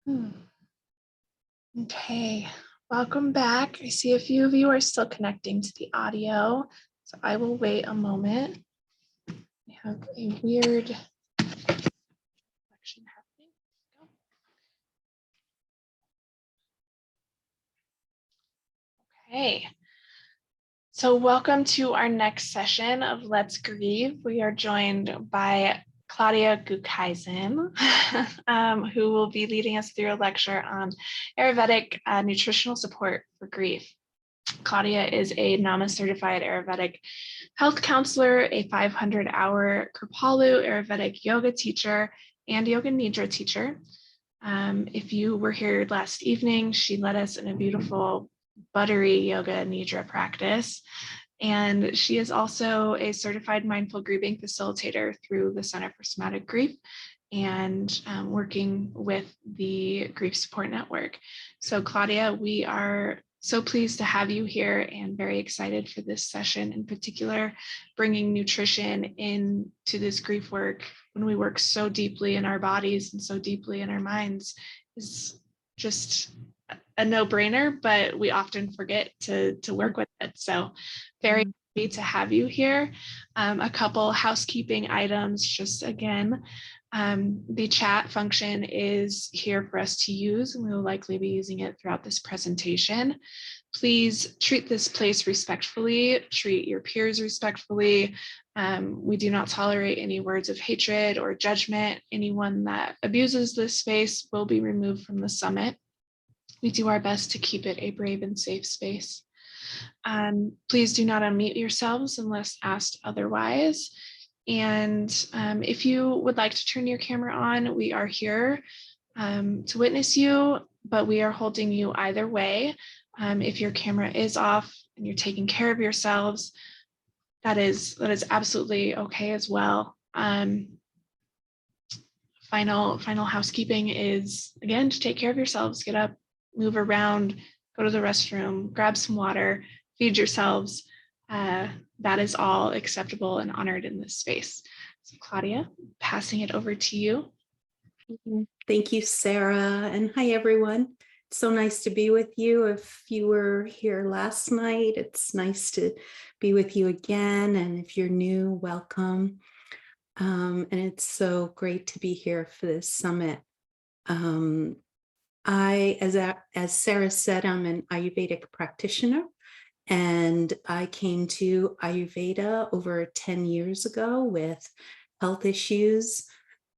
Hmm. Okay, welcome back. I see a few of you are still connecting to the audio, so I will wait a moment. I have a weird connection happening. Okay, so welcome to our next session of Let's Grieve. We are joined by Claudia Gukeisen, who will be leading us through a lecture on Ayurvedic nutritional support for grief. Claudia is a NAMA certified Ayurvedic Health Counselor, a 500-hour Kripalu Ayurvedic yoga teacher, and yoga Nidra teacher. If you were here last evening, she led us in a beautiful buttery yoga Nidra practice. And she is also a certified mindful grieving facilitator through the Center for Somatic Grief and working with the Grief Support Network. So Claudia, we are so pleased to have you here and very excited for this session, in particular, bringing nutrition into this grief work when we work so deeply in our bodies and so deeply in our minds is just a no-brainer, but we often forget to work with it. So very happy to have you here. A couple housekeeping items, just again, the chat function is here for us to use, and we will likely be using it throughout this presentation. Please treat this place respectfully, treat your peers respectfully. We do not tolerate any words of hatred or judgment. Anyone that abuses this space will be removed from the summit. We do our best to keep it a brave and safe space. Please do not unmute yourselves unless asked otherwise. And if you would like to turn your camera on, we are here to witness you, but we are holding you either way. If your camera is off and you're taking care of yourselves, that is absolutely okay as well. Final housekeeping is, again, to take care of yourselves, get up, move around, go to the restroom, grab some water, feed yourselves. That is all acceptable and honored in this space. So Claudia, passing it over to you. Thank you, Sarah. And hi, everyone. It's so nice to be with you. If you were here last night, it's nice to be with you again. And if you're new, welcome. And it's so great to be here for this summit. As Sarah said, I'm an Ayurvedic practitioner, and I came to Ayurveda over 10 years ago with health issues,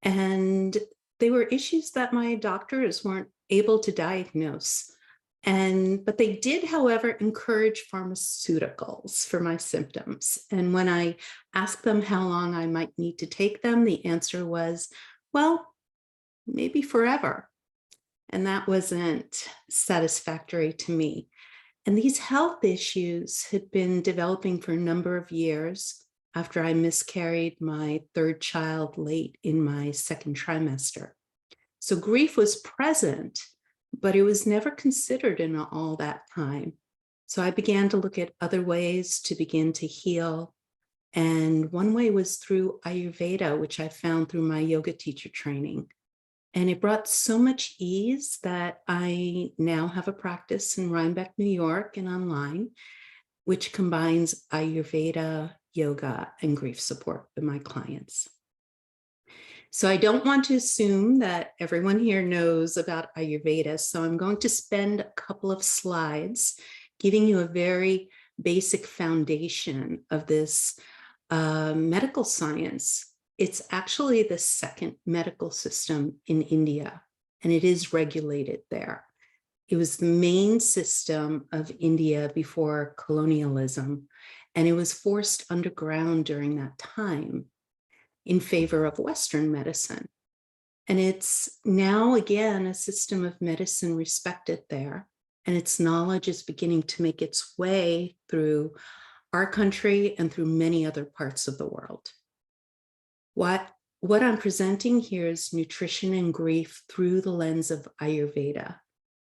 and they were issues that my doctors weren't able to diagnose. But they did, however, encourage pharmaceuticals for my symptoms. And when I asked them how long I might need to take them, the answer was, well, maybe forever. And that wasn't satisfactory to me. And these health issues had been developing for a number of years after I miscarried my third child late in my second trimester. So grief was present, but it was never considered in all that time. So I began to look at other ways to begin to heal. And one way was through Ayurveda, which I found through my yoga teacher training. And it brought so much ease that I now have a practice in Rhinebeck, New York, and online, which combines Ayurveda, yoga, and grief support with my clients. So I don't want to assume that everyone here knows about Ayurveda, so I'm going to spend a couple of slides giving you a very basic foundation of this medical science. It's actually the second medical system in India, and it is regulated there. It was the main system of India before colonialism, and it was forced underground during that time in favor of Western medicine. And it's now, again, a system of medicine respected there, and its knowledge is beginning to make its way through our country and through many other parts of the world. What I'm presenting here is nutrition and grief through the lens of Ayurveda.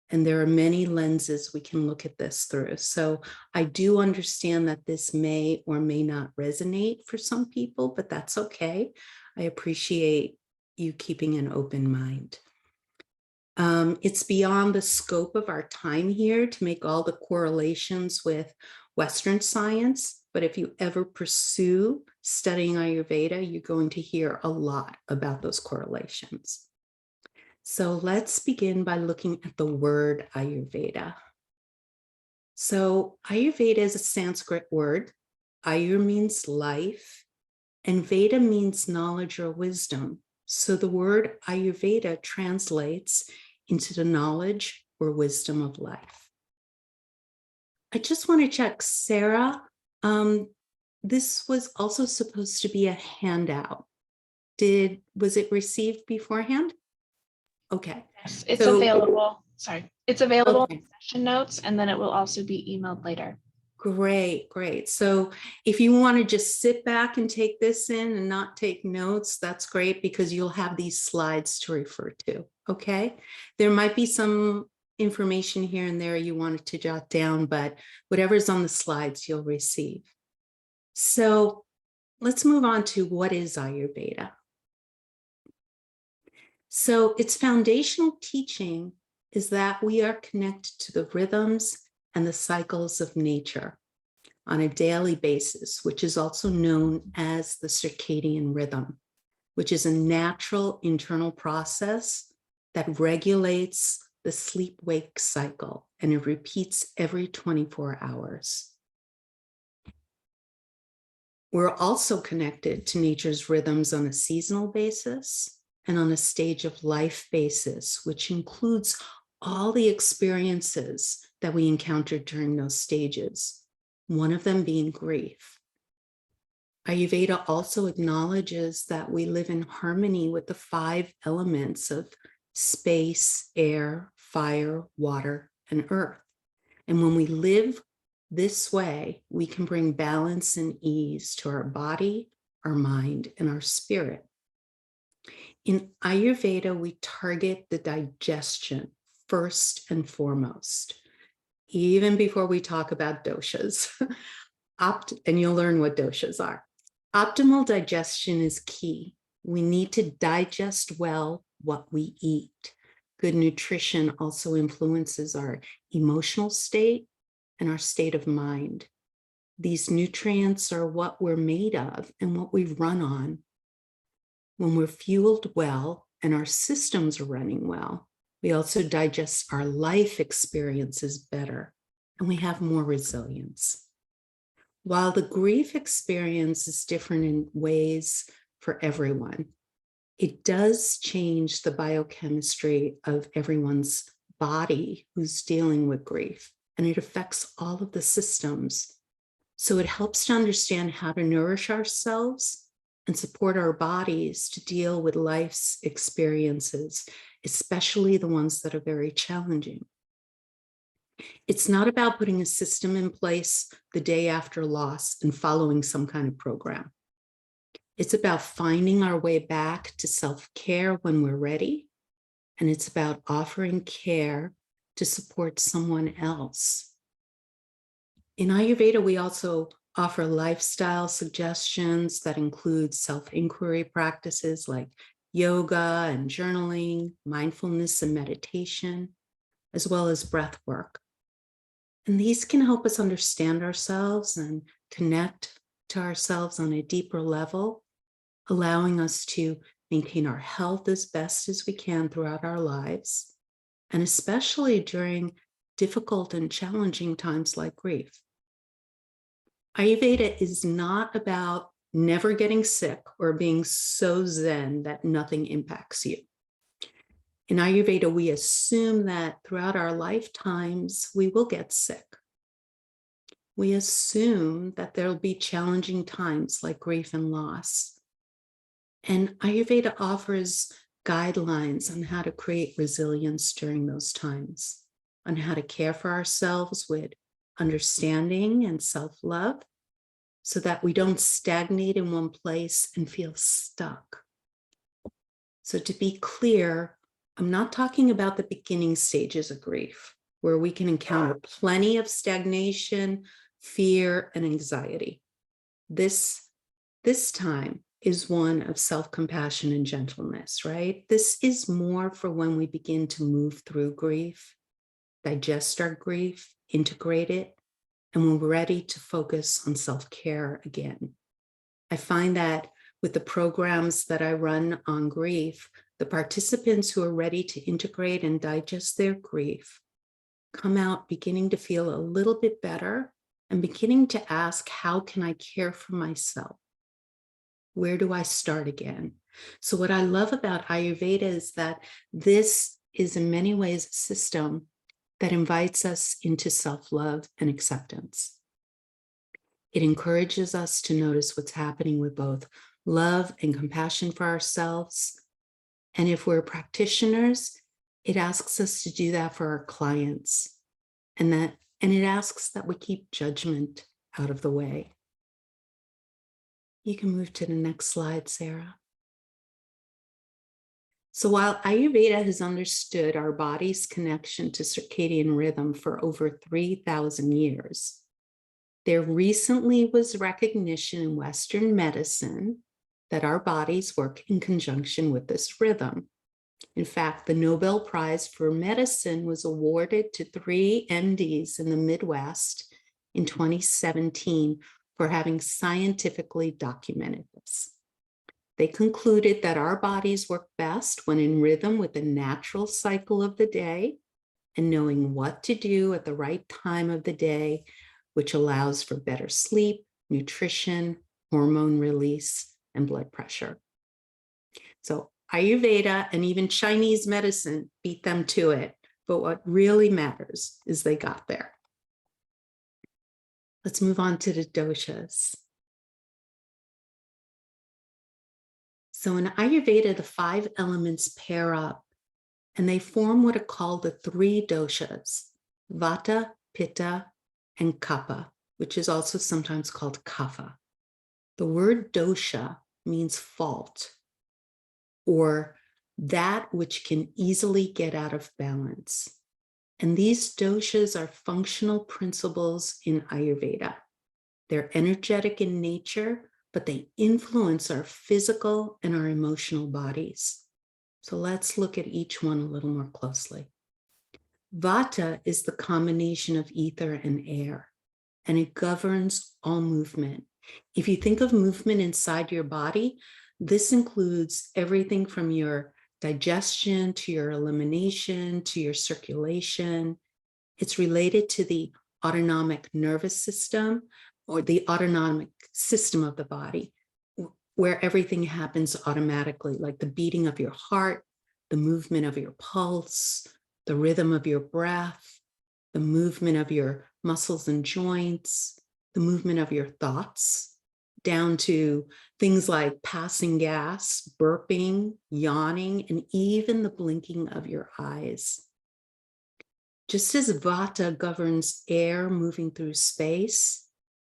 And there are many lenses we can look at this through. So I do understand that this may or may not resonate for some people, but that's okay. I appreciate you keeping an open mind. It's beyond the scope of our time here to make all the correlations with Western science, but if you ever pursue studying Ayurveda, you're going to hear a lot about those correlations. So let's begin by looking at the word Ayurveda. So Ayurveda is a Sanskrit word. Ayur means life, and Veda means knowledge or wisdom. So the word Ayurveda translates into the knowledge or wisdom of life. I just want to check, Sarah, this was also supposed to be a handout. Was it received beforehand? Okay. Yes, it's available. Sorry, it's available in session notes, and then it will also be emailed later. Great, great. So if you want to just sit back and take this in and not take notes, that's great, because you'll have these slides to refer to, okay? There might be some information here and there you wanted to jot down, but whatever's on the slides you'll receive. So let's move on to what is Ayurveda. So its foundational teaching is that we are connected to the rhythms and the cycles of nature on a daily basis, which is also known as the circadian rhythm, which is a natural internal process that regulates the sleep-wake cycle, and it repeats every 24 hours. We're also connected to nature's rhythms on a seasonal basis and on a stage of life basis, which includes all the experiences that we encountered during those stages, one of them being grief. Ayurveda also acknowledges that we live in harmony with the 5 elements of space, air, fire, water, and earth. And when we live this way, we can bring balance and ease to our body, our mind, and our spirit. In Ayurveda, we target the digestion first and foremost, even before we talk about doshas. And you'll learn what doshas are. Optimal digestion is key. We need to digest well what we eat. Good nutrition also influences our emotional state and our state of mind. These nutrients are what we're made of and what we run on. When we're fueled well and our systems are running well, we also digest our life experiences better, and we have more resilience. While the grief experience is different in ways for everyone, it does change the biochemistry of everyone's body who's dealing with grief, and it affects all of the systems. So it helps to understand how to nourish ourselves and support our bodies to deal with life's experiences, especially the ones that are very challenging. It's not about putting a system in place the day after loss and following some kind of program. It's about finding our way back to self-care when we're ready, and it's about offering care to support someone else. In Ayurveda, we also offer lifestyle suggestions that include self-inquiry practices like yoga and journaling, mindfulness and meditation, as well as breath work. And these can help us understand ourselves and connect to ourselves on a deeper level, allowing us to maintain our health as best as we can throughout our lives, and especially during difficult and challenging times like grief. Ayurveda is not about never getting sick or being so zen that nothing impacts you. In Ayurveda, we assume that throughout our lifetimes, we will get sick. We assume that there'll be challenging times like grief and loss. And Ayurveda offers guidelines on how to create resilience during those times, on how to care for ourselves with understanding and self-love, so that we don't stagnate in one place and feel stuck. So to be clear, I'm not talking about the beginning stages of grief, where we can encounter plenty of stagnation, fear, and anxiety. This time, is one of self-compassion and gentleness, right? This is more for when we begin to move through grief, digest our grief, integrate it, and when we're ready to focus on self-care again. I find that with the programs that I run on grief, the participants who are ready to integrate and digest their grief come out beginning to feel a little bit better and beginning to ask, how can I care for myself? Where do I start again? So what I love about Ayurveda is that this is in many ways a system that invites us into self-love and acceptance. It encourages us to notice what's happening with both love and compassion for ourselves. And if we're practitioners, it asks us to do that for our clients. And it asks that we keep judgment out of the way. You can move to the next slide, Sarah. So while Ayurveda has understood our body's connection to circadian rhythm for over 3,000 years, there recently was recognition in Western medicine that our bodies work in conjunction with this rhythm. In fact, the Nobel Prize for Medicine was awarded to 3 MDs in the Midwest in 2017 for having scientifically documented this. They concluded that our bodies work best when in rhythm with the natural cycle of the day and knowing what to do at the right time of the day, which allows for better sleep, nutrition, hormone release, and blood pressure. So Ayurveda and even Chinese medicine beat them to it, but what really matters is they got there. Let's move on to the doshas. So in Ayurveda, the 5 elements pair up and they form what are called the 3 doshas, Vata, Pitta, and Kapha, which is also sometimes called Kapha. The word dosha means fault or that which can easily get out of balance. And these doshas are functional principles in Ayurveda. They're energetic in nature, but they influence our physical and our emotional bodies. So let's look at each one a little more closely. Vata is the combination of ether and air, and it governs all movement. If you think of movement inside your body, this includes everything from your digestion to your elimination to your circulation. It's related to the autonomic nervous system or the autonomic system of the body, where everything happens automatically, like the beating of your heart, the movement of your pulse, the rhythm of your breath, the movement of your muscles and joints, the movement of your thoughts, down to things like passing gas, burping, yawning, and even the blinking of your eyes. Just as Vata governs air moving through space,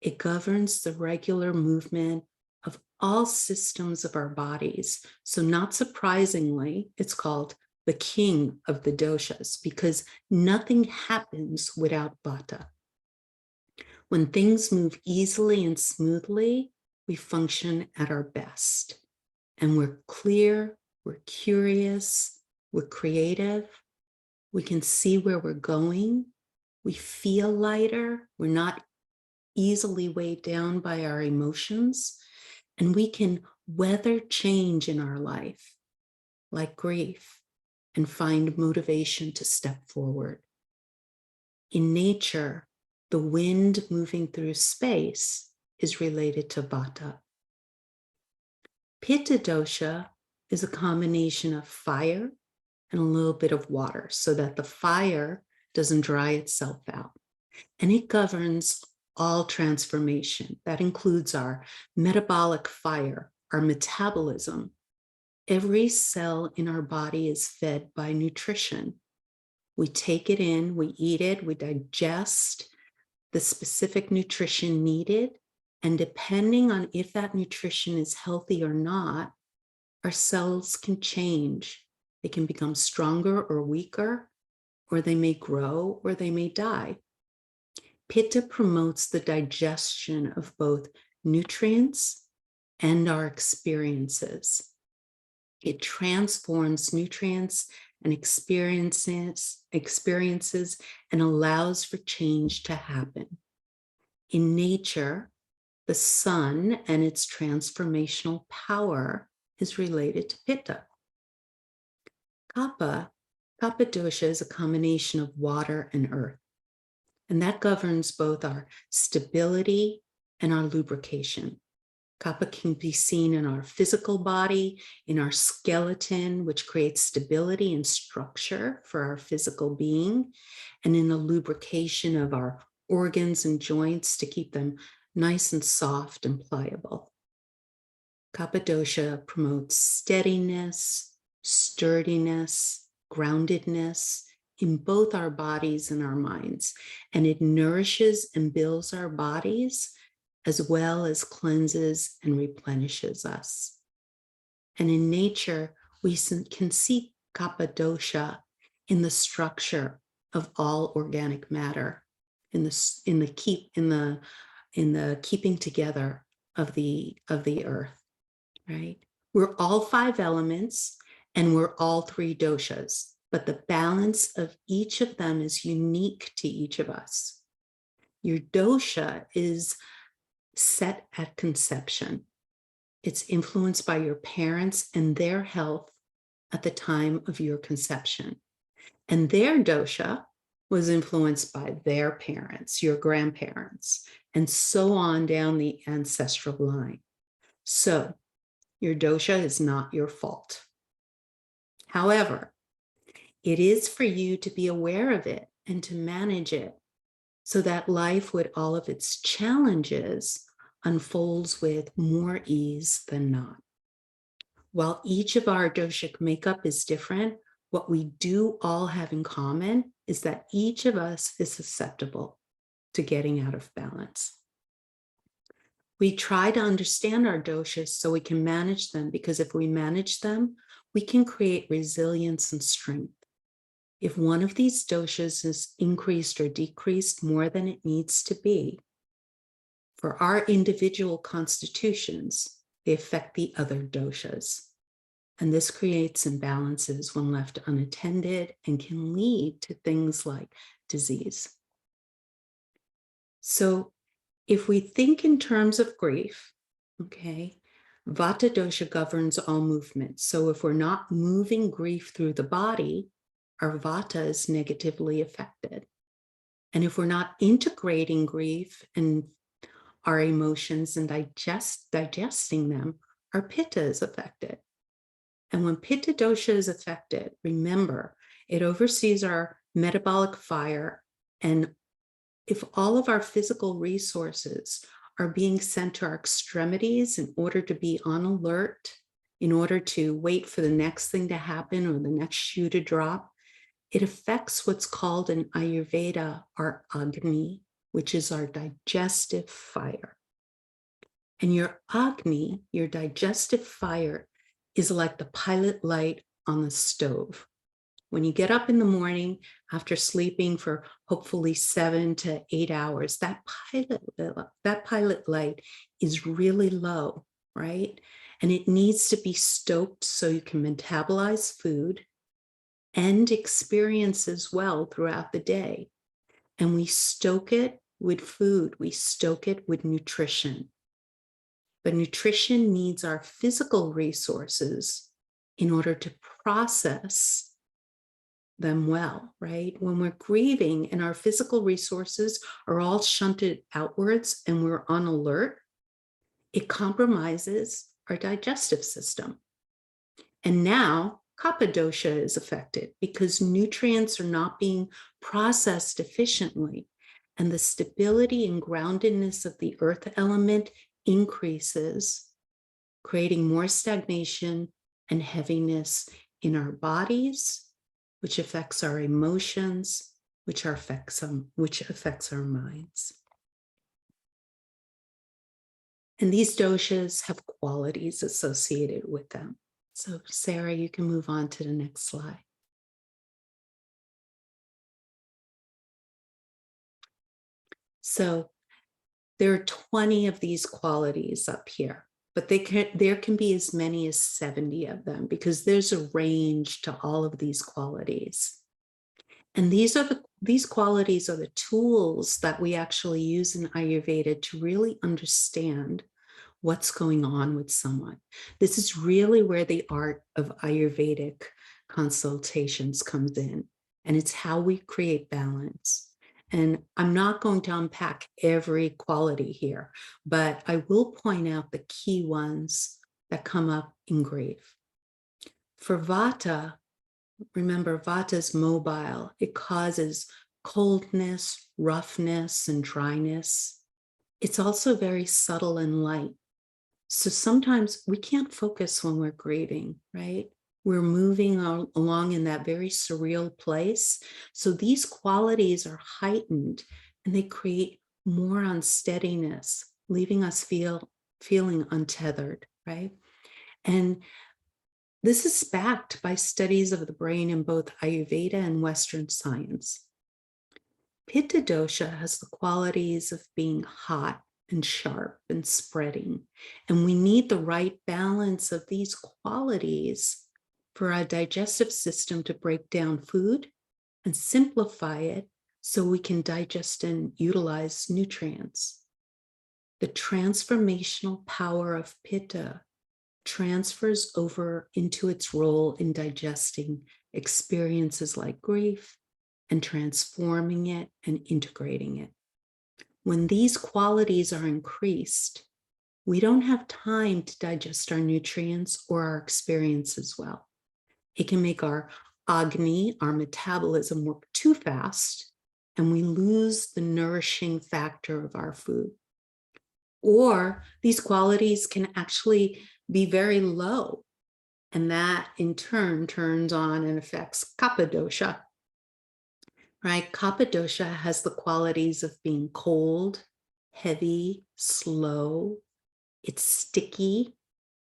it governs the regular movement of all systems of our bodies. So not surprisingly, it's called the king of the doshas because nothing happens without Vata. When things move easily and smoothly, we function at our best. And we're clear, we're curious, we're creative, we can see where we're going, we feel lighter, we're not easily weighed down by our emotions, and we can weather change in our life, like grief, and find motivation to step forward. In nature, the wind moving through space is related to Vata. Pitta dosha is a combination of fire and a little bit of water so that the fire doesn't dry itself out. And it governs all transformation. That includes our metabolic fire, our metabolism. Every cell in our body is fed by nutrition. We take it in, we eat it, we digest the specific nutrition needed. And depending on if that nutrition is healthy or not, our cells can change. They can become stronger or weaker, or they may grow or they may die. Pitta promotes the digestion of both nutrients and our experiences. It transforms nutrients and experiences and allows for change to happen. In nature, the sun and its transformational power is related to Pitta. Kapha dosha is a combination of water and earth, and that governs both our stability and our lubrication. Kapha can be seen in our physical body, in our skeleton, which creates stability and structure for our physical being, and in the lubrication of our organs and joints to keep them nice and soft and pliable. Kapha dosha promotes steadiness, sturdiness, groundedness in both our bodies and our minds, and it nourishes and builds our bodies as well as cleanses and replenishes us. And in nature, we can see Kapha dosha in the structure of all organic matter, in the keeping together of the earth, right? We're all 5 elements and we're all 3 doshas, but the balance of each of them is unique to each of us. Your dosha is set at conception. It's influenced by your parents and their health at the time of your conception. And their dosha was influenced by their parents, your grandparents, and so on down the ancestral line. So your dosha is not your fault. However, it is for you to be aware of it and to manage it so that life with all of its challenges unfolds with more ease than not. While each of our doshic makeup is different, what we do all have in common is that each of us is susceptible to getting out of balance. We try to understand our doshas so we can manage them, because if we manage them, we can create resilience and strength. If one of these doshas is increased or decreased more than it needs to be, for our individual constitutions, they affect the other doshas. And this creates imbalances when left unattended and can lead to things like disease. So if we think in terms of grief, okay, Vata dosha governs all movement. So if we're not moving grief through the body, our Vata is negatively affected. And if we're not integrating grief and our emotions and digesting them, our Pitta is affected. And when Pitta dosha is affected, remember, it oversees our metabolic fire. And if all of our physical resources are being sent to our extremities in order to be on alert, in order to wait for the next thing to happen or the next shoe to drop, it affects what's called in Ayurveda our Agni, which is our digestive fire. And your Agni, your digestive fire, is like the pilot light on the stove. When you get up in the morning after sleeping for hopefully 7 to 8 hours, that pilot light is really low, right? And it needs to be stoked so you can metabolize food and experience as well throughout the day. And we stoke it with food. We stoke it with nutrition. But nutrition needs our physical resources in order to process them well, right? When we're grieving and our physical resources are all shunted outwards and we're on alert, it compromises our digestive system. And now Kapha dosha is affected because nutrients are not being processed efficiently, and the stability and groundedness of the earth element increases, creating more stagnation and heaviness in our bodies, which affects our emotions, which affects our minds. And these doshas have qualities associated with them. So Sarah, you can move on to the next slide. So there are 20 of these qualities up here. but there can be as many as 70 of them because there's a range to all of these qualities. And these qualities are the tools that we actually use in Ayurveda to really understand what's going on with someone. This is really where the art of Ayurvedic consultations comes in, and it's how we create balance. And I'm not going to unpack every quality here, but I will point out the key ones that come up in Grieve. For Vata, remember, Vata is mobile. It causes coldness, roughness, and dryness. It's also very subtle and light. So sometimes we can't focus when we're grieving, right? We're moving along in that very surreal place. So these qualities are heightened and they create more unsteadiness, leaving us feeling untethered, right? And this is backed by studies of the brain in both Ayurveda and Western science. Pitta dosha has the qualities of being hot and sharp and spreading. And we need the right balance of these qualities for our digestive system to break down food and simplify it so we can digest and utilize nutrients. The transformational power of Pitta transfers over into its role in digesting experiences like grief and transforming it and integrating it. When these qualities are increased, we don't have time to digest our nutrients or our experiences well. It can make our agni, our metabolism, work too fast, and we lose the nourishing factor of our food. Or these qualities can actually be very low, and that in turn turns on and affects kapha dosha. Right? Kapha dosha has the qualities of being cold, heavy, slow. It's sticky.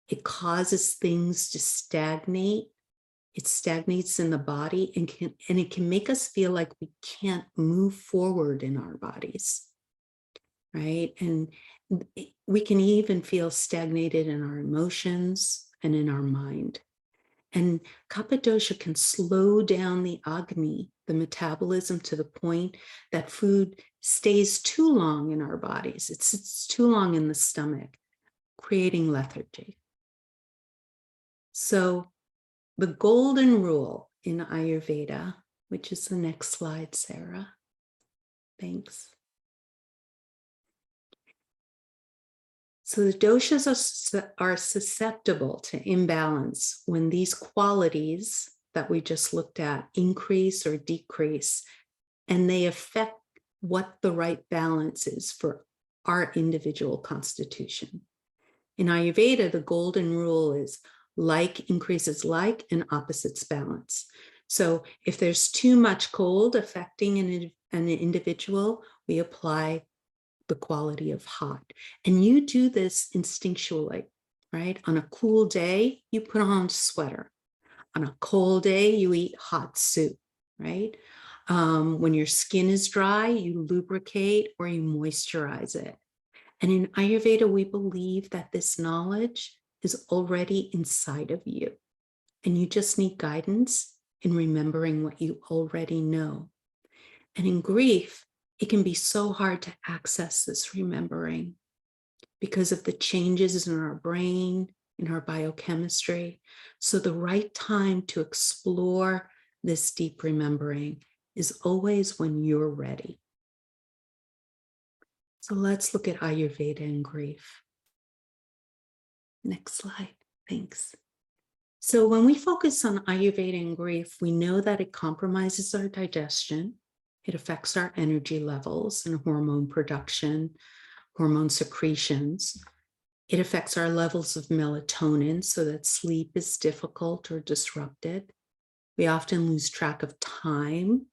It causes things to stagnate. It stagnates in the body and it can make us feel like we can't move forward in our bodies, right? And we can even feel stagnated in our emotions and in our mind. And kapha dosha can slow down the agni, the metabolism, to the point that food stays too long in our bodies. It sits too long in the stomach, creating lethargy. So the golden rule in Ayurveda, which is the next slide, Sarah. Thanks. So the doshas are susceptible to imbalance when these qualities that we just looked at increase or decrease, and they affect what the right balance is for our individual constitution. In Ayurveda, the golden rule is like increases like and opposites balance. So if there's too much cold affecting an individual, we apply the quality of hot. And you do this instinctually, right? On a cool day, you put on a sweater. On a cold day, you eat hot soup, right? When your skin is dry, you lubricate or you moisturize it. And in Ayurveda, we believe that this knowledge is already inside of you. And you just need guidance in remembering what you already know. And in grief, it can be so hard to access this remembering because of the changes in our brain, in our biochemistry. So the right time to explore this deep remembering is always when you're ready. So let's look at Ayurveda and grief. Next slide, thanks. So when we focus on Ayurveda and grief, we know that it compromises our digestion. It affects our energy levels and hormone production, hormone secretions. It affects our levels of melatonin so that sleep is difficult or disrupted. We often lose track of time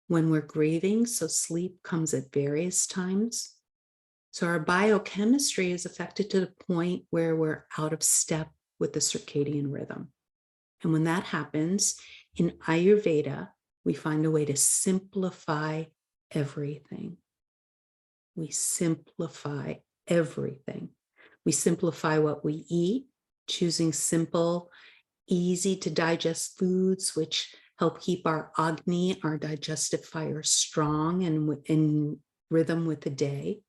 when we're grieving, so sleep comes at various times. So our biochemistry is affected to the point where we're out of step with the circadian rhythm. And when that happens, in Ayurveda, we find a way to simplify everything. We simplify everything. We simplify what we eat, choosing simple, easy to digest foods, which help keep our Agni, our digestive fire, strong and in rhythm with the day.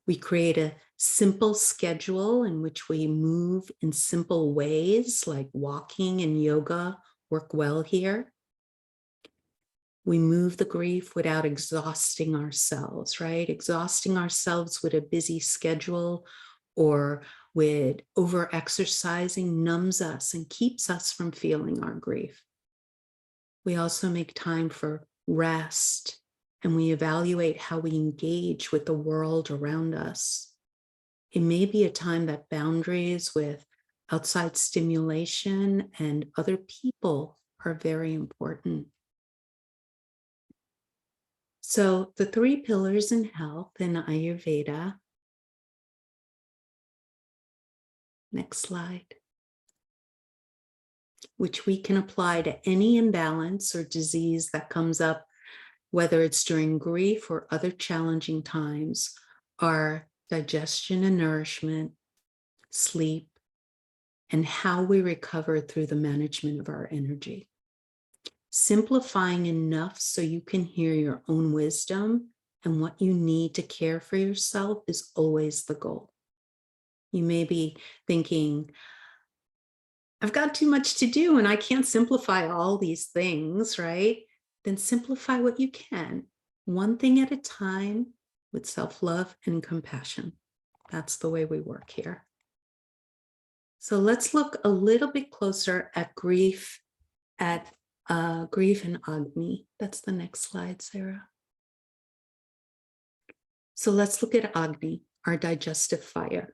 We create a simple schedule in which we move in simple ways, like walking and yoga work well here. We move the grief without exhausting ourselves, right? Exhausting ourselves with a busy schedule or with over-exercising numbs us and keeps us from feeling our grief. We also make time for rest, and we evaluate how we engage with the world around us. It may be a time that boundaries with outside stimulation and other people are very important. So the 3 pillars in health in Ayurveda. Next slide. Which we can apply to any imbalance or disease that comes up, whether it's during grief or other challenging times, are digestion and nourishment, sleep, and how we recover through the management of our energy. Simplifying enough so you can hear your own wisdom and what you need to care for yourself is always the goal. You may be thinking, I've got too much to do and I can't simplify all these things, right? Then simplify what you can, one thing at a time with self-love and compassion. That's the way we work here. So let's look a little bit closer at grief, grief and Agni. That's the next slide, Sarah. So let's look at Agni, our digestive fire.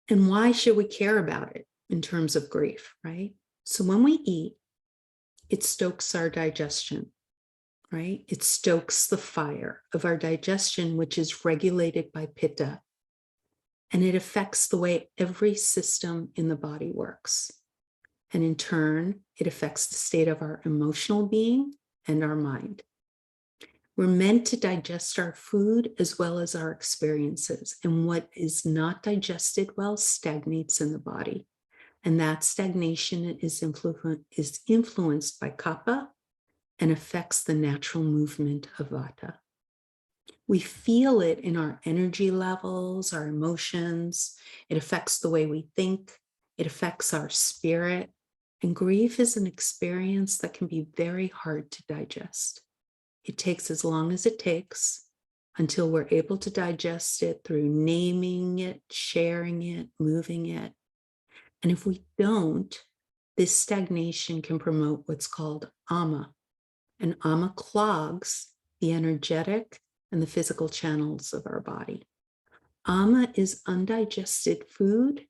And why should we care about it in terms of grief, right? So when we eat, it stokes our digestion, right? It stokes the fire of our digestion, which is regulated by Pitta. And it affects the way every system in the body works. And in turn, it affects the state of our emotional being and our mind. We're meant to digest our food as well as our experiences. And what is not digested well stagnates in the body. And that stagnation is influenced by Kapha and affects the natural movement of Vata. We feel it in our energy levels, our emotions. It affects the way we think. It affects our spirit. And grief is an experience that can be very hard to digest. It takes as long as it takes until we're able to digest it through naming it, sharing it, moving it. And if we don't, this stagnation can promote what's called ama. And ama clogs the energetic and the physical channels of our body. Ama is undigested food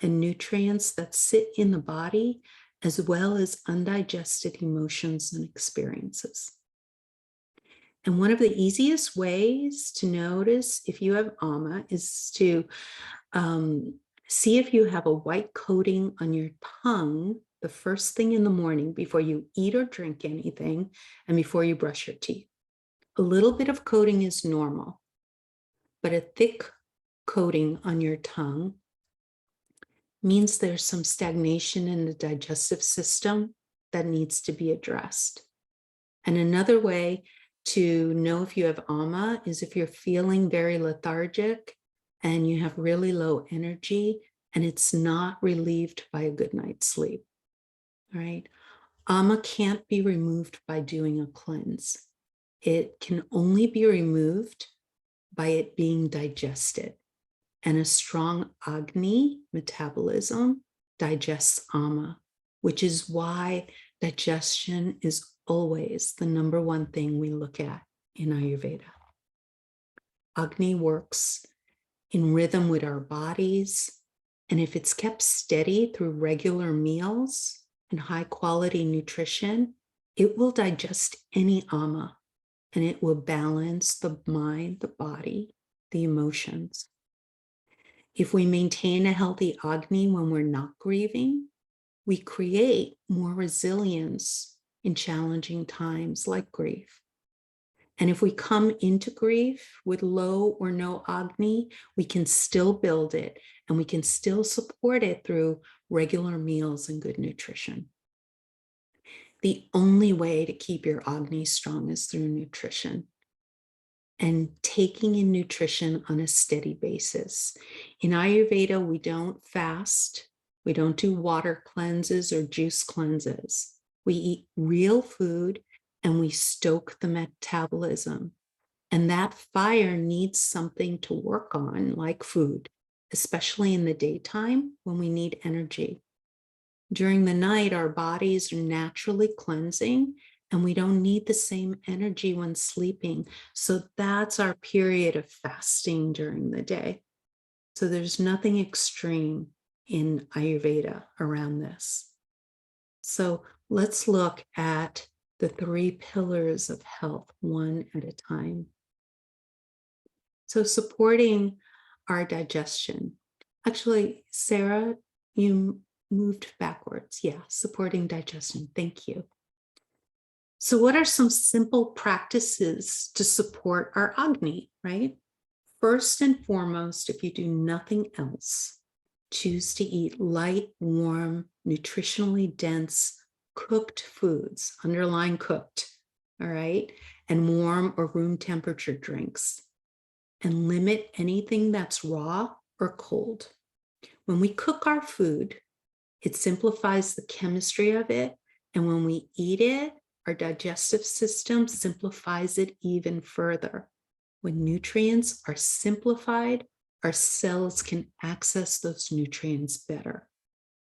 and nutrients that sit in the body, as well as undigested emotions and experiences. And one of the easiest ways to notice if you have ama is to see if you have a white coating on your tongue the first thing in the morning before you eat or drink anything and before you brush your teeth. A little bit of coating is normal, but a thick coating on your tongue means there's some stagnation in the digestive system that needs to be addressed. And another way to know if you have ama is if you're feeling very lethargic and you have really low energy and it's not relieved by a good night's sleep, right? Ama can't be removed by doing a cleanse. It can only be removed by it being digested. And a strong Agni metabolism digests ama, which is why digestion is always the number one thing we look at in Ayurveda. Agni works in rhythm with our bodies, and if it's kept steady through regular meals and high quality nutrition, it will digest any ama, and it will balance the mind, the body, the emotions. If we maintain a healthy Agni when we're not grieving, we create more resilience in challenging times like grief. And if we come into grief with low or no Agni, we can still build it and we can still support it through regular meals and good nutrition. The only way to keep your Agni strong is through nutrition and taking in nutrition on a steady basis. In Ayurveda, we don't fast. We don't do water cleanses or juice cleanses. We eat real food and we stoke the metabolism. And that fire needs something to work on, like food, especially in the daytime when we need energy. During the night, our bodies are naturally cleansing and we don't need the same energy when sleeping. So that's our period of fasting during the day. So there's nothing extreme in Ayurveda around this. So let's look at the 3 pillars of health, one at a time. So supporting our digestion. Actually, Sarah, you moved backwards. Yeah, supporting digestion. Thank you. So what are some simple practices to support our Agni, right? First and foremost, if you do nothing else, choose to eat light, warm, nutritionally dense, cooked foods, underline cooked, all right? And warm or room temperature drinks. And limit anything that's raw or cold. When we cook our food, it simplifies the chemistry of it. And when we eat it, our digestive system simplifies it even further. When nutrients are simplified, our cells can access those nutrients better.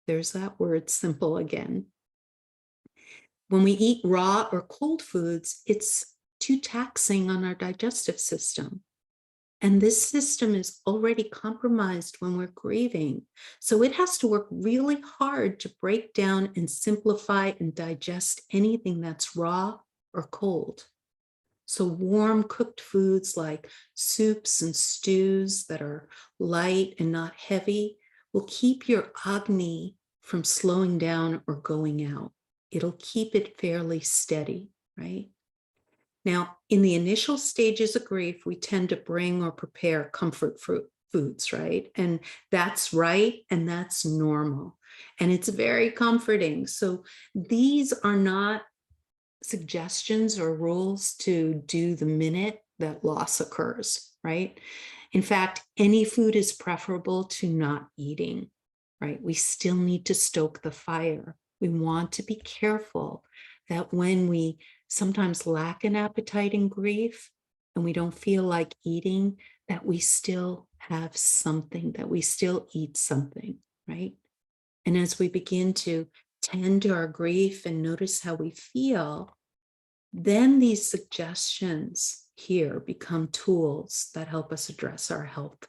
There's that word, simple, again. When we eat raw or cold foods, it's too taxing on our digestive system. And this system is already compromised when we're grieving. So it has to work really hard to break down and simplify and digest anything that's raw or cold. So warm cooked foods like soups and stews that are light and not heavy will keep your Agni from slowing down or going out. It'll keep it fairly steady, right? Now, in the initial stages of grief, we tend to bring or prepare comfort foods, right? And that's right, and that's normal. And it's very comforting. So these are not suggestions or rules to do the minute that loss occurs, right? In fact, any food is preferable to not eating, right? We still need to stoke the fire. We want to be careful that when we sometimes lack an appetite in grief and we don't feel like eating, that we still have something, that we still eat something, right? And as we begin to tend to our grief and notice how we feel, then these suggestions here become tools that help us address our health,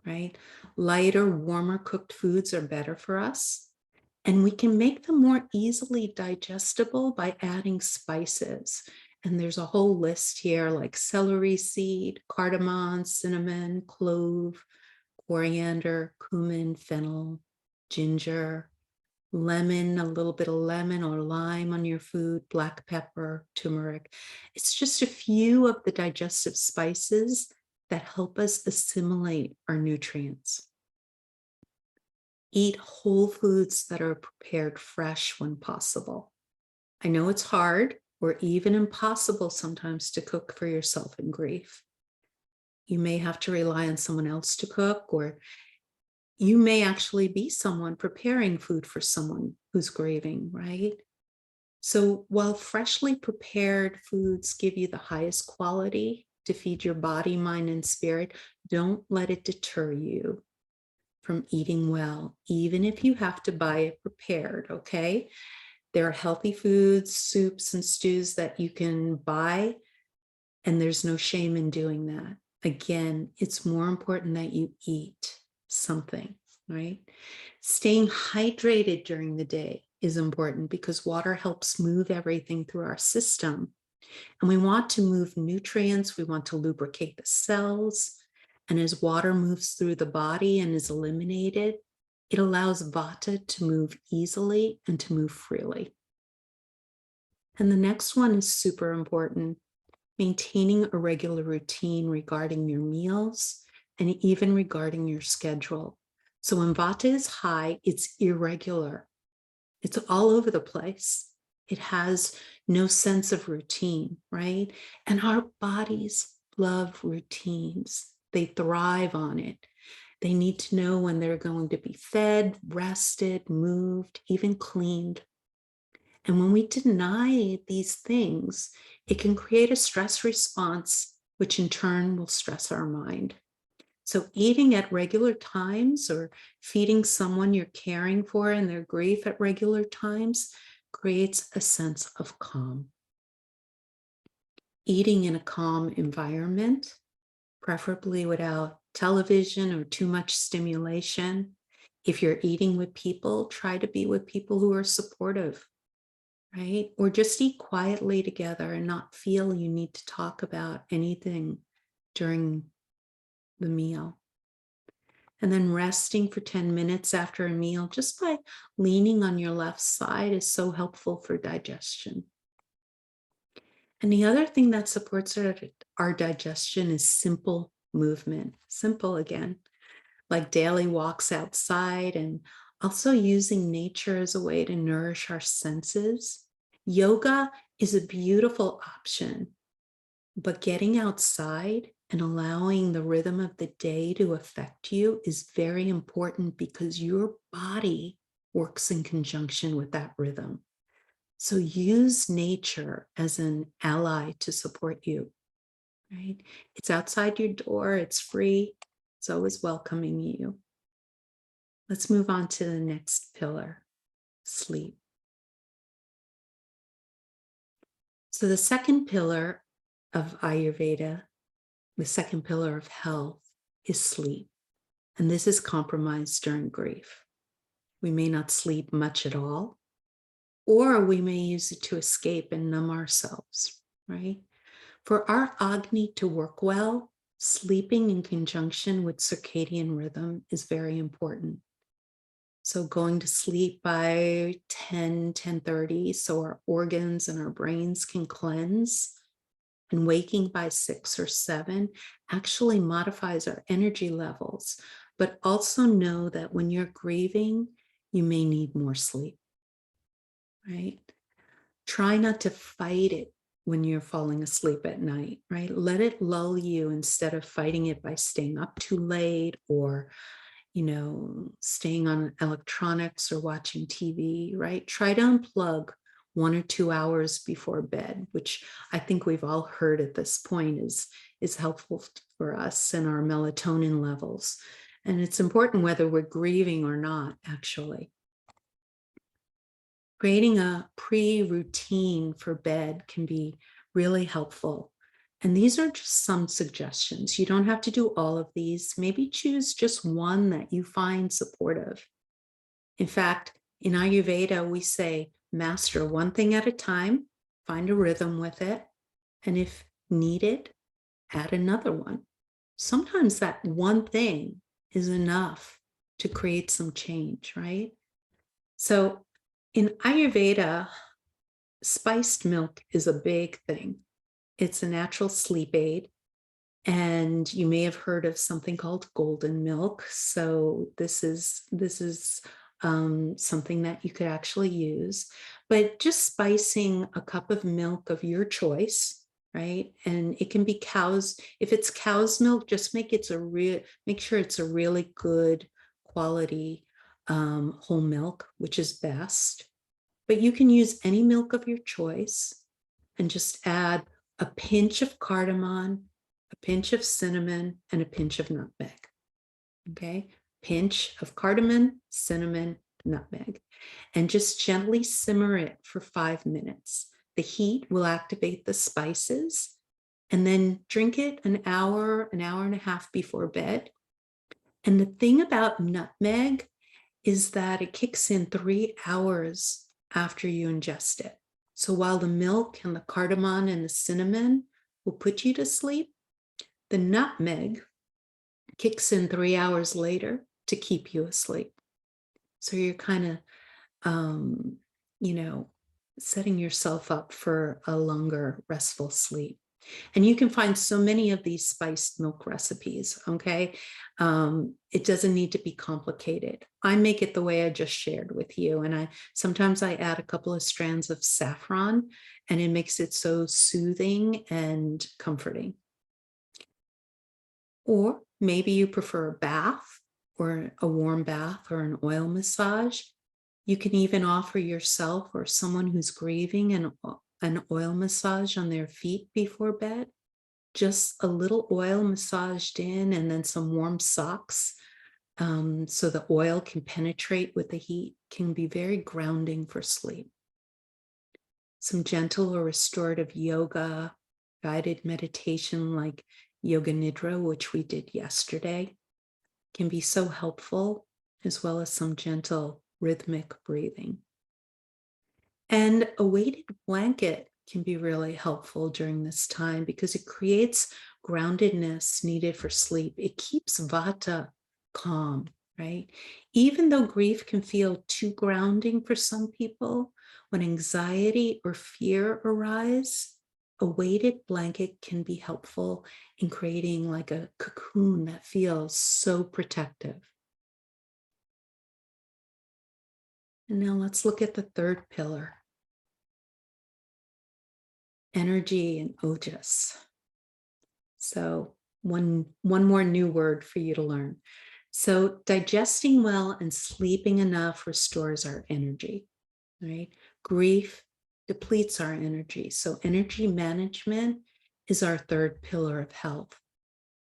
right? Lighter, warmer cooked foods are better for us. And we can make them more easily digestible by adding spices. And there's a whole list here like celery seed, cardamom, cinnamon, clove, coriander, cumin, fennel, ginger, lemon, a little bit of lemon or lime on your food, black pepper, turmeric. It's just a few of the digestive spices that help us assimilate our nutrients. Eat whole foods that are prepared fresh when possible. I know it's hard or even impossible sometimes to cook for yourself in grief. You may have to rely on someone else to cook, or you may actually be someone preparing food for someone who's grieving, right? So while freshly prepared foods give you the highest quality to feed your body, mind, and spirit, don't let it deter you from eating well, even if you have to buy it prepared, okay? There are healthy foods, soups, and stews that you can buy, and there's no shame in doing that. Again, it's more important that you eat something, right? Staying hydrated during the day is important because water helps move everything through our system. And we want to move nutrients, we want to lubricate the cells. And as water moves through the body and is eliminated, it allows vata to move easily and to move freely. And the next one is super important. maintaining a regular routine regarding your meals and even regarding your schedule. So when Vata is high, it's irregular. It's all over the place. It has no sense of routine, right? And our bodies love routines. They thrive on it. They need to know when they're going to be fed, rested, moved, even cleaned. And when we deny these things, it can create a stress response, which in turn will stress our mind. So eating at regular times or feeding someone you're caring for in their grief at regular times creates a sense of calm. Eating in a calm environment, preferably without television or too much stimulation. If you're eating with people, try to be with people who are supportive, right? Or just eat quietly together and not feel you need to talk about anything during the meal. And then resting for 10 minutes after a meal, just by leaning on your left side, is so helpful for digestion. And the other thing that supports our digestion is simple movement. Simple again, like daily walks outside, and also using nature as a way to nourish our senses. Yoga is a beautiful option, but getting outside and allowing the rhythm of the day to affect you is very important because your body works in conjunction with that rhythm. So use nature as an ally to support you, right? It's outside your door, it's free, it's always welcoming you. Let's move on to the next pillar, sleep. So the second pillar of Ayurveda, the second pillar of health, is sleep. And this is compromised during grief. We may not sleep much at all, or we may use it to escape and numb ourselves, right? For our Agni to work well, sleeping in conjunction with circadian rhythm is very important. So going to sleep by 10:30, so our organs and our brains can cleanse, and waking by 6 or 7 actually modifies our energy levels. But also know that when you're grieving, you may need more sleep, right? Try not to fight it when you're falling asleep at night, right? Let it lull you instead of fighting it by staying up too late or, staying on electronics or watching TV, right? Try to unplug 1 or 2 hours before bed, which I think we've all heard at this point is helpful for us and our melatonin levels. And it's important whether we're grieving or not, actually. Creating a pre-routine for bed can be really helpful. And these are just some suggestions. You don't have to do all of these. Maybe choose just one that you find supportive. In fact, in Ayurveda, we say, master one thing at a time, find a rhythm with it, and if needed, add another one. Sometimes that one thing is enough to create some change, right? So in Ayurveda, spiced milk is a big thing. It's a natural sleep aid. And you may have heard of something called golden milk. So this is something that you could actually use. But just spicing a cup of milk of your choice, right? And it can be cow's. If it's cow's milk, just make sure it's a really good quality whole milk, which is best. But you can use any milk of your choice and just add a pinch of cardamom, a pinch of cinnamon, and a pinch of nutmeg. Okay, pinch of cardamom, cinnamon, nutmeg, and just gently simmer it for 5 minutes. The heat will activate the spices, and then drink it an hour and a half before bed. And the thing about nutmeg is that it kicks in 3 hours after you ingest it. So while the milk and the cardamom and the cinnamon will put you to sleep, the nutmeg kicks in 3 hours later to keep you asleep. So you're kind of, setting yourself up for a longer restful sleep. And you can find so many of these spiced milk recipes, okay? It doesn't need to be complicated. I make it the way I just shared with you. And sometimes I add a couple of strands of saffron, and it makes it so soothing and comforting. Or maybe you prefer a bath or a warm bath or an oil massage. You can even offer yourself or someone who's grieving an oil massage on their feet before bed. Just a little oil massaged in and then some warm socks, so the oil can penetrate with the heat, can be very grounding for sleep. Some gentle or restorative yoga, guided meditation like Yoga Nidra, which we did yesterday, can be so helpful, as well as some gentle rhythmic breathing. And a weighted blanket can be really helpful during this time because it creates groundedness needed for sleep. It keeps vata calm, right? Even though grief can feel too grounding for some people, when anxiety or fear arise, a weighted blanket can be helpful in creating like a cocoon that feels so protective. And now let's look at the third pillar. Energy and ojas. So one more new word for you to learn. So digesting well and sleeping enough restores our energy, right? Grief depletes our energy. So energy management is our third pillar of health.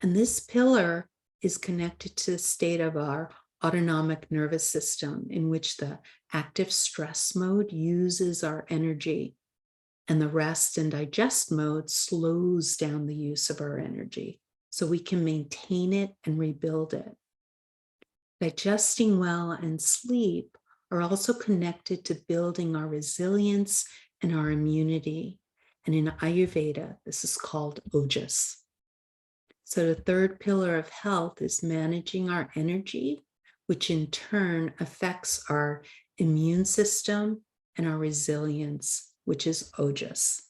And this pillar is connected to the state of our autonomic nervous system, in which the active stress mode uses our energy, and the rest and digest mode slows down the use of our energy so we can maintain it and rebuild it. Digesting well and sleep are also connected to building our resilience and our immunity. And in Ayurveda, this is called ojas. So the third pillar of health is managing our energy, which in turn affects our immune system and our resilience, which is ojas.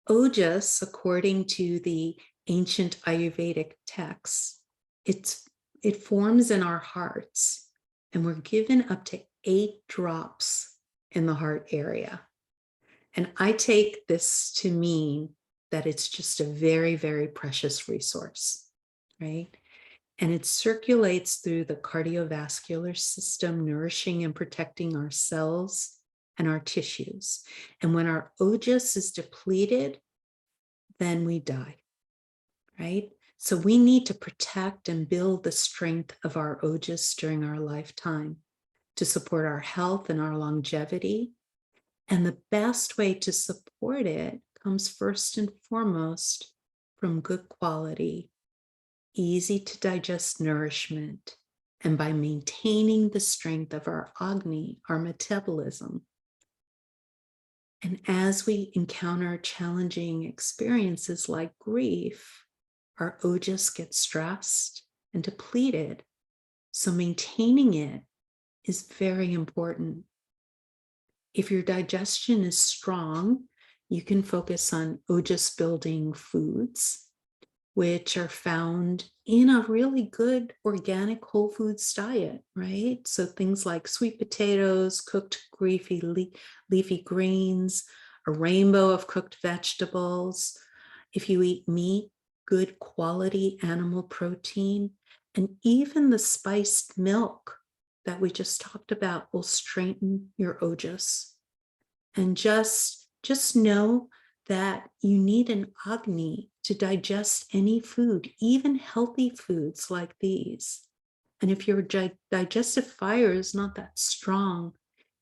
Ojas, according to the ancient Ayurvedic texts, it forms in our hearts, and we're given up to 8 drops in the heart area. And I take this to mean that it's just a very, very precious resource, right? And it circulates through the cardiovascular system, nourishing and protecting our cells and our tissues. And when our ojas is depleted, then we die, right? So we need to protect and build the strength of our ojas during our lifetime to support our health and our longevity. And the best way to support it comes first and foremost from good quality, easy to digest nourishment, and by maintaining the strength of our Agni, our metabolism. And as we encounter challenging experiences like grief, our ojas get stressed and depleted. So maintaining it is very important. If your digestion is strong, you can focus on ojas building foods, which are found in a really good organic whole foods diet, right? So things like sweet potatoes, cooked leafy greens, a rainbow of cooked vegetables. If you eat meat, good quality animal protein, and even the spiced milk that we just talked about will strengthen your ojas. And just know that you need an Agni to digest any food, even healthy foods like these. And if your digestive fire is not that strong,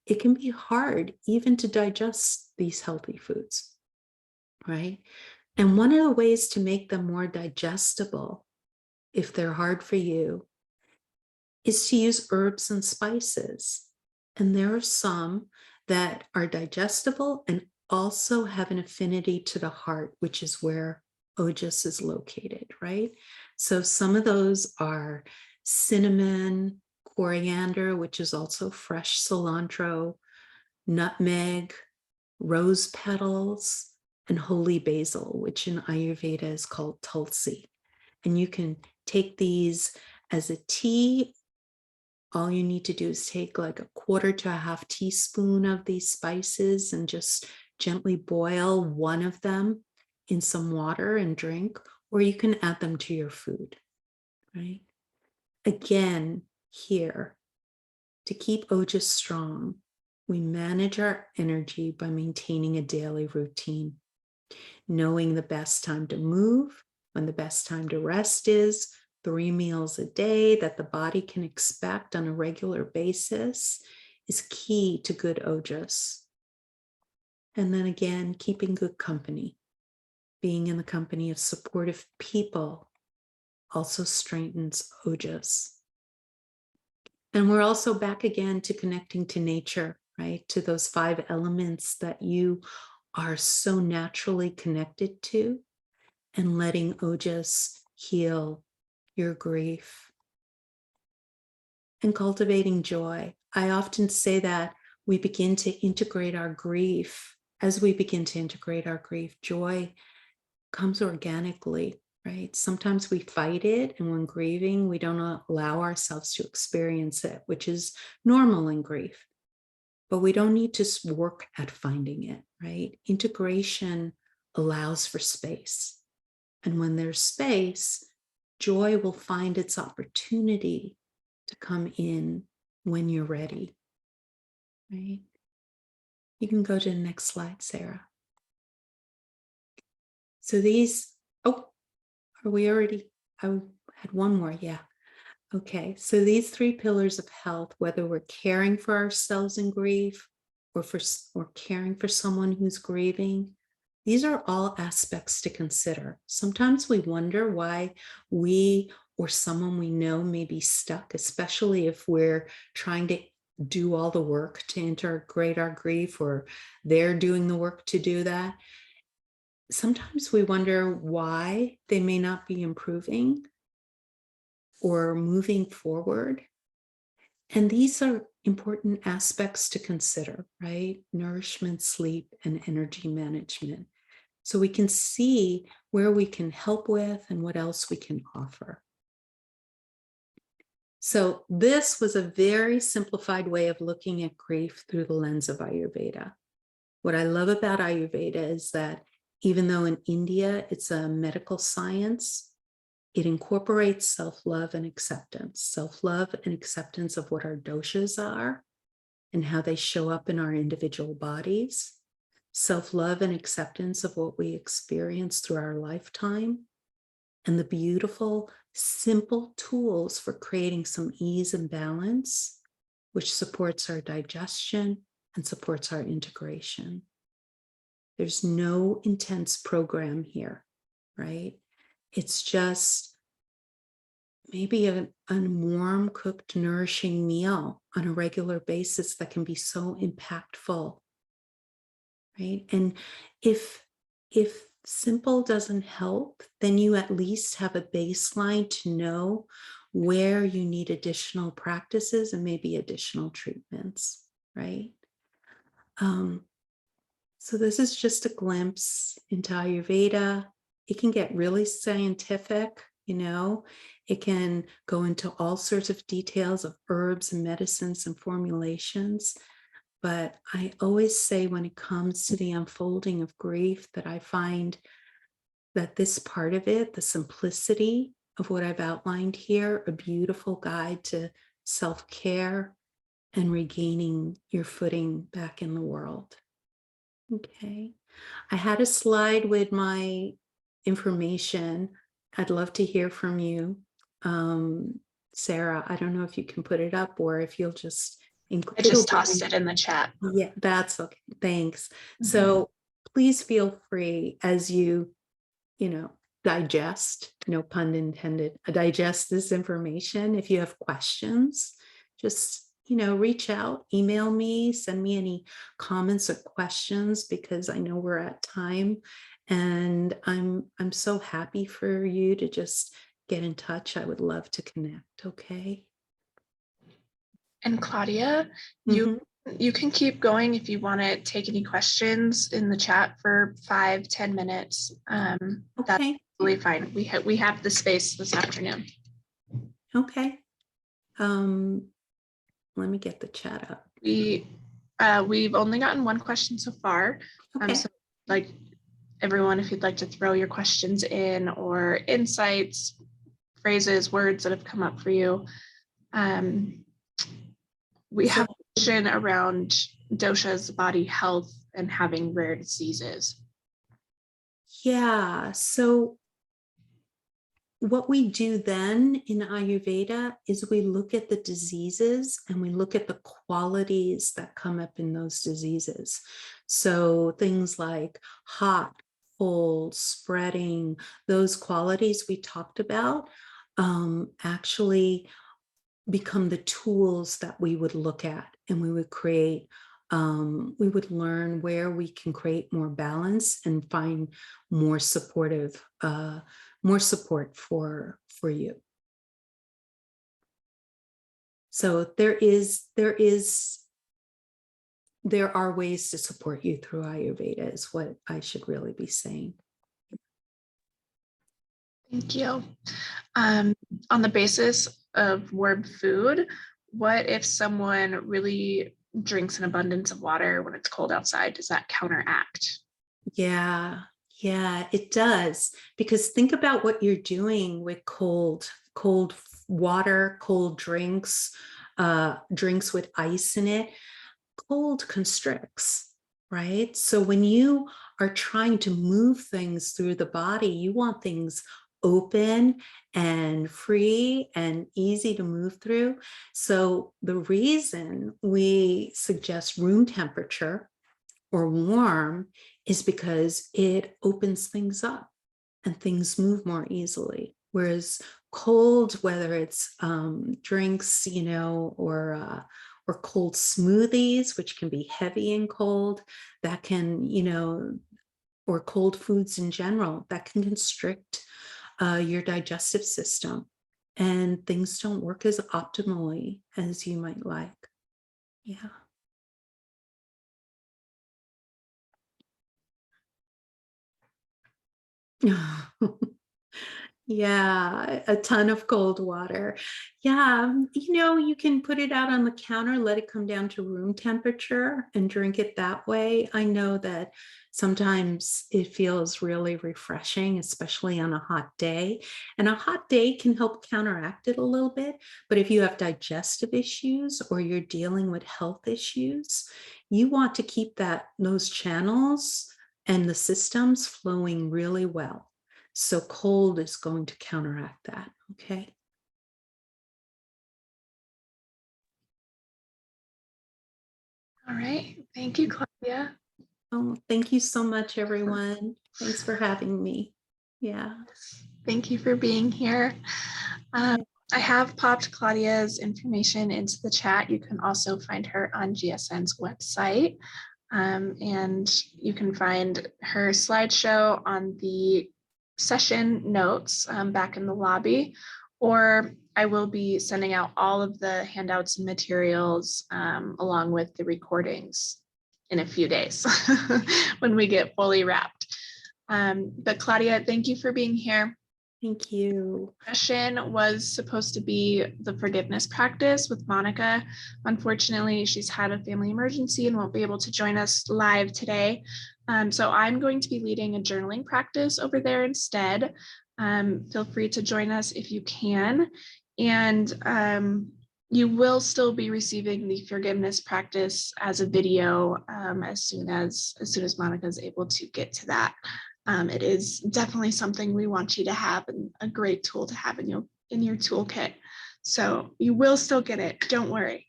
it can be hard even to digest these healthy foods, right? And one of the ways to make them more digestible, if they're hard for you, is to use herbs and spices. And there are some that are digestible and also have an affinity to the heart, which is where ojas is located, right? So some of those are cinnamon, coriander, which is also fresh cilantro, nutmeg, rose petals, and holy basil, which in Ayurveda is called tulsi. And you can take these as a tea. All you need to do is take like a quarter to a half teaspoon of these spices and just gently boil one of them in some water and drink, or you can add them to your food, right? Again, here, to keep ojas strong, we manage our energy by maintaining a daily routine, knowing the best time to move, when the best time to rest is, 3 meals a day that the body can expect on a regular basis is key to good ojas. And then again, keeping good company, being in the company of supportive people also strengthens ojas. And we're also back again to connecting to nature, right? To those 5 elements that you are so naturally connected to, and letting ojas heal your grief. And cultivating joy. I often say that we begin to integrate our grief. As we begin to integrate our grief, joy comes organically, right? Sometimes we fight it, and when grieving, we don't allow ourselves to experience it, which is normal in grief. But we don't need to work at finding it, right? Integration allows for space. And when there's space, joy will find its opportunity to come in when you're ready, right? You can go to the next slide, Sarah. So these, are we already, I had one more, yeah. Okay, so these 3 pillars of health, whether we're caring for ourselves in grief or caring for someone who's grieving, these are all aspects to consider. Sometimes we wonder why we or someone we know may be stuck, especially if we're trying to do all the work to integrate our grief, or they're doing the work to do that. Sometimes we wonder why they may not be improving or moving forward. And these are important aspects to consider, right? Nourishment, sleep, and energy management. So we can see where we can help with and what else we can offer. So this was a very simplified way of looking at grief through the lens of Ayurveda. What I love about Ayurveda is that even though in India it's a medical science, it incorporates self-love and acceptance of what our doshas are and how they show up in our individual bodies, self-love and acceptance of what we experience through our lifetime, and the beautiful, simple tools for creating some ease and balance, which supports our digestion and supports our integration. There's no intense program here, right? It's just maybe a warm, cooked, nourishing meal on a regular basis that can be so impactful, right? And if simple doesn't help, then you at least have a baseline to know where you need additional practices and maybe additional treatments, right? So this is just a glimpse into Ayurveda. It can get really scientific, you know. It can go into all sorts of details of herbs and medicines and formulations. But I always say when it comes to the unfolding of grief that I find that this part of it, the simplicity of what I've outlined here, a beautiful guide to self-care and regaining your footing back in the world. Okay. I had a slide with my information. I'd love to hear from you. Sarah, I don't know if you can put it up or if you'll just I just tossed it in the chat. Yeah, that's okay. Thanks. So please feel free as you digest, no pun intended, digest this information. If you have questions, just reach out, email me, send me any comments or questions, because I know we're at time, and I'm so happy for you to just get in touch. I would love to connect. Okay. And Claudia, you You can keep going if you want to take any questions in the chat for 5-10 minutes. That's Okay. totally fine. We have the space this afternoon. Okay. Let me get the chat up. We've only gotten one question so far. Okay. So like everyone, if you'd like to throw your questions in or insights, phrases, words that have come up for you. We have a question around doshas, body health, and having rare diseases. Yeah. So what we do then in Ayurveda is we look at the diseases and we look at the qualities that come up in those diseases. So things like hot, cold, spreading, those qualities we talked about actually become the tools that we would look at, and we would create, we would learn where we can create more balance and find more supportive, more support for you. So there are ways to support you through Ayurveda is what I should really be saying. Thank you. On the basis of warm food, what if someone really drinks an abundance of water when it's cold outside? Does that counteract? Yeah, it does. Because think about what you're doing with cold water, cold drinks, drinks with ice in it. Cold constricts, right? So when you are trying to move things through the body, you want things open and free and easy to move through. So the reason we suggest room temperature or warm is because it opens things up and things move more easily. Whereas cold, whether it's drinks, or cold smoothies, which can be heavy and cold, that can, or cold foods in general, that can constrict your digestive system, and things don't work as optimally as you might like. Yeah. Yeah, a ton of cold water. Yeah, you can put it out on the counter, let it come down to room temperature and drink it that way. I know that sometimes it feels really refreshing, especially on a hot day. And a hot day can help counteract it a little bit. But if you have digestive issues or you're dealing with health issues, you want to keep those channels and the systems flowing really well. So cold is going to counteract that, okay? All right. Thank you, Claudia. Oh, thank you so much, everyone. Thanks for having me. Yeah. Thank you for being here. I have popped Claudia's information into the chat. You can also find her on GSN's website. And you can find her slideshow on the session notes back in the lobby, or I will be sending out all of the handouts and materials along with the recordings in a few days when we get fully wrapped. But Claudia, thank you for being here. Thank you. Session was supposed to be the forgiveness practice with Monica. Unfortunately, she's had a family emergency and won't be able to join us live today. So I'm going to be leading a journaling practice over there instead. Feel free to join us if you can. And you will still be receiving the forgiveness practice as a video as soon as Monica is able to get to that. It is definitely something we want you to have, and a great tool to have in your toolkit. So you will still get it, don't worry.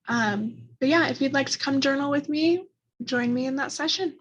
But yeah, if you'd like to come journal with me, join me in that session.